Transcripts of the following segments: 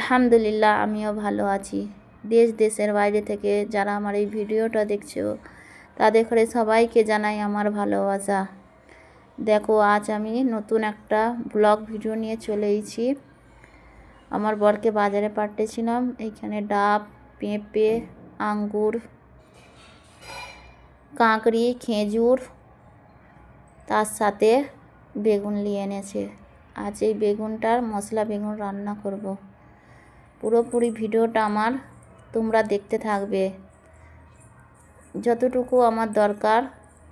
আলহামদুলিল্লাহ আমিও ভালো আছি। দেশের বাইরে থেকে যারা আমার এই ভিডিওটা দেখছো তাদের করে সবাইকে জানাই আমার ভালোবাসা। দেখো, আজ আমি নতুন একটা ব্লগ ভিডিও নিয়ে চলে এসেছি। আমার বরকে বাজারে পাঠিয়েছিলাম। এইখানে ডাব, পেঁপে, আঙ্গুর, কাঁকড়ি, খেজুর, তার সাথে বেগুন নিয়ে এনেছে। আজ এই বেগুনটার মশলা বেগুন রান্না করব। পুরোপুরি ভিডিওটা আমার তোমরা দেখতে থাকবে। যতটুকু আমার দরকার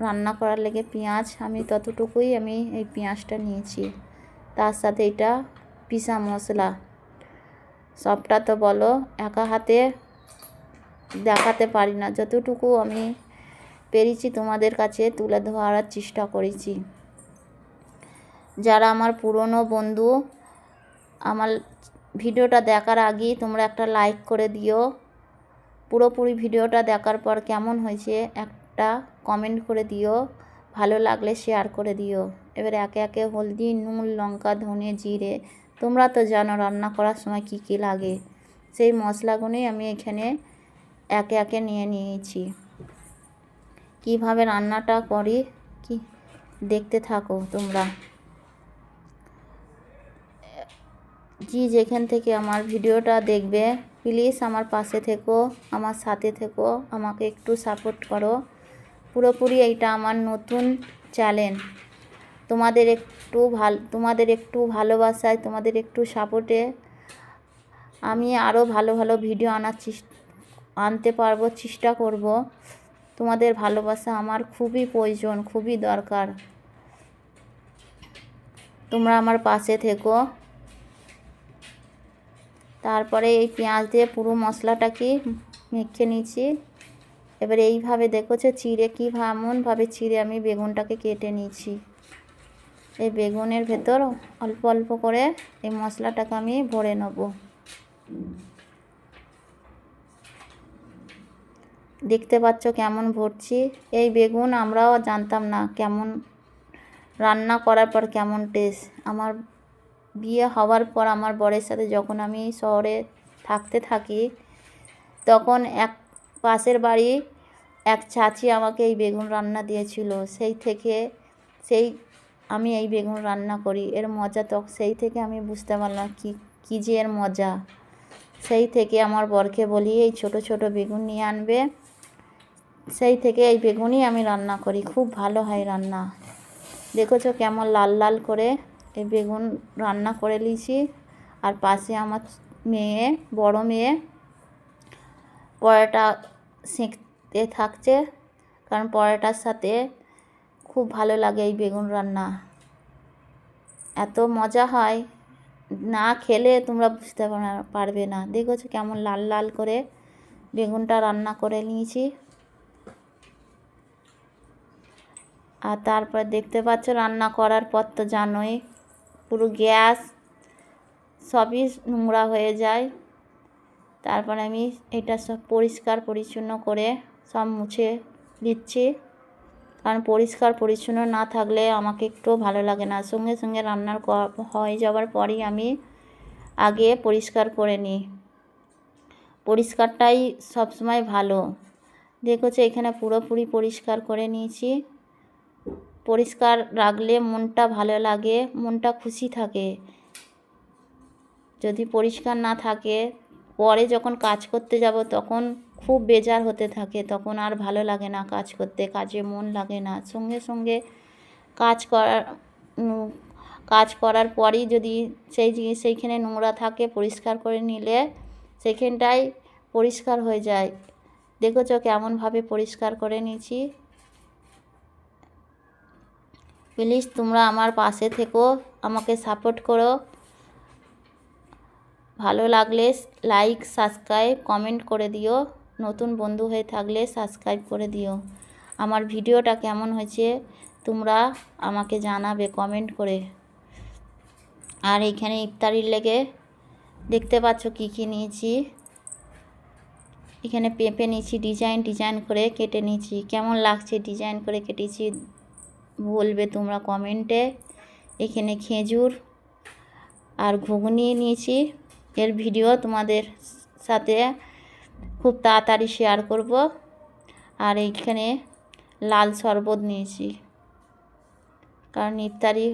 রান্না করার লেগে পেঁয়াজ, আমি ততটুকুই এই পেঁয়াজটা নিয়েছি। তার সাথে এটা পিসা মশলা। সবটা তো বলো একা হাতে দেখাতে পারি না, যতটুকু আমি পেরেছি তোমাদের কাছে তুলে ধরার চেষ্টা করেছি। যারা আমার পুরনো বন্ধু, আমার ভিডিওটা দেখার আগেই তোমরা একটা লাইক করে দিও। পুরোপুরি ভিডিওটা দেখার পর কেমন হয়েছে একটা কমেন্ট করে দিও। ভালো লাগলে শেয়ার করে দিও। এবার একে একে হলদি, নুন, লঙ্কা, ধনে, জিরে, তোমরা তো জানো রান্না করার সময় কি কি লাগে। সেই মশলাগুলোই আমি এখানে একে একে নিয়ে নিয়েছি। কিভাবে রান্নাটা করি কি দেখতে থাকো তোমরা। যেখান থেকে আমার ভিডিওটা দেখবে প্লিজ আমার পাশে থেকো, আমার সাথে থেকো, আমাকে একটু সাপোর্ট করো। পুরোপুরি এইটা আমার নতুন চ্যালেঞ্জ। তোমাদের একটু ভালোবাসায়, তোমাদের একটু সাপোর্টে আমি আরও ভালো ভালো ভিডিও আনতে পারবো, চেষ্টা করব। তোমাদের ভালোবাসা আমার খুবই প্রয়োজন, খুবই দরকার। তোমরা আমার পাশে থেকো। তারপরে এই পেঁয়াজ দিয়ে পুরো মশলাটাকে মেখে নিচ্ছি। এবার এইভাবে দেখোছে চিড়ে এমনভাবে চিড়ে আমি বেগুনটাকে কেটে নিয়েছি। এই বেগুনের ভেতর অল্প অল্প করে এই মশলাটাকে আমি ভরে নেব। দেখতে পাচ্ছ কেমন ভরছি। এই বেগুন আমরাও জানতাম না কেমন রান্না করার পর কেমন টেস্ট। আমার বিয়ে হওয়ার পর আমার বরের সাথে যখন আমি শহরে থাকি, তখন এক পাশের বাড়ি এক চাচি আমাকে এই বেগুন রান্না দিয়েছিল। সেই আমি এই বেগুন রান্না করি। এর মজা তো সেই থেকে আমি বুঝতে পারলাম কি যে এর মজা। সেই থেকে আমার বরকে বলি এই ছোট ছোট বেগুন নিয়ে আনবে। সেই থেকে এই বেগুনই আমি রান্না করি, খুব ভালো হয় রান্না। দেখেছো কেমন লাল লাল করে এই বেগুন রান্না করে নিয়েছি। আর পাশে আমার বড় মেয়ে পরোটা সেঁকতে থাকছে, কারণ পরোটার সাথে খুব ভালো লাগে এই বেগুন রান্না। এত মজা হয়, না খেলে তোমরা বুঝতে পারবে না। দেখেছো কেমন লাল লাল করে বেগুনটা রান্না করে নিয়েছি। আর তারপর দেখতে পাচ্ছ রান্না করার পর তো জানোই পুরো গ্যাস সবই নোংরা হয়ে যায়। তারপর আমি এটা সব পরিষ্কার পরিচ্ছন্ন করে সব মুছে দিচ্ছি, কারণ পরিষ্কার পরিচ্ছন্ন না থাকলে আমাকে একটু ভালো লাগে না। সঙ্গে সঙ্গে রান্নার হয়ে যাওয়ার পরই আমি আগে পরিষ্কার করে নিই। পরিষ্কারটাই সবসময় ভালো। দেখেছো এখানে পুরোপুরি পরিষ্কার করে নিয়েছি। পরিষ্কার রাখলে মনটা ভালো লাগে, মনটা খুশি থাকে। যদি পরিষ্কার না থাকে, পরে যখন কাজ করতে যাব তখন খুব বেজার হতে থাকে, তখন আর ভালো লাগে না কাজ করতে, কাজে মন লাগে না। সঙ্গে সঙ্গে কাজ করার পরই যদি সেইখানে নোংরা থাকে পরিষ্কার করে নিলে সেখানটাই পরিষ্কার হয়ে যায়। দেখেছো কেমনভাবে পরিষ্কার করে নিয়েছি। প্লিজ তোমরা আমার পাশে থেকো, আমাকে সাপোর্ট করো। ভালো লাগলে লাইক, সাবস্ক্রাইব, কমেন্ট করে দিও। নতুন বন্ধু হয়ে থাকলে সাবস্ক্রাইব করে দিও। আমার ভিডিওটা কেমন হয়েছে তোমরা আমাকে জানাবে কমেন্ট করে। আর এইখানে ইফতারির লেগে দেখতে পাচ্ছ কি কি নিয়েছি। এখানে পেঁপে নিয়েছি, ডিজাইন করে কেটে নিয়েছি। কেমন লাগছে ডিজাইন করে কেটেছি বলবে তোমরা কমেন্টে। এখানে খেজুর আর ঘুগনি নিয়েছি, এর ভিডিও তোমাদের সাথে খুব তাড়াতাড়ি শেয়ার করব। আর এইখানে লাল শরবত নিয়েছি, কারণ ইফতারি